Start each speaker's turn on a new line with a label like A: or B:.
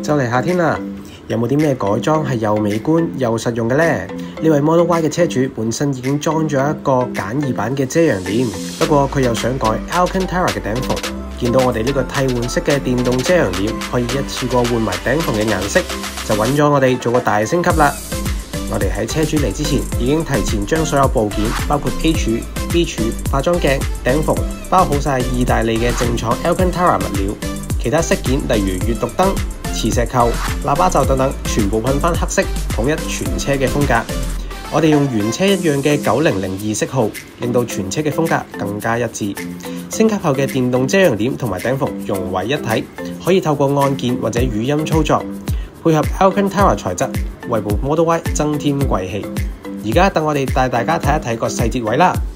A: 就嚟夏天啦，有冇啲咩改裝係又美觀又實用嘅呢？呢位 Model Y 嘅車主本身已經裝咗一個簡易版嘅遮陽簾，不過佢又想改 Alcantara 嘅頂篷。見到我哋呢個替換式嘅電動遮陽簾，可以一次過換埋頂篷嘅顏色，就揾咗我哋做個大升級啦。我哋喺車主嚟之前，已經提前將所有部件，包括 A 柱、B 柱、化妝鏡、頂篷，包好晒意大利嘅正廠 Alcantara 物料。其他飾件例如閱讀燈、磁石扣、喇叭罩等等，全部噴翻黑色，統一全車嘅風格。我哋用原車一樣嘅9002色號，令到全車嘅風格更加一致。升級後嘅電動遮陽簾同埋頂篷融為一體，可以透過按鍵或者語音操作，配合 Alcantara 材質，為部 Model Y 增添貴氣。而家等我哋帶大家睇一睇個細節位啦〜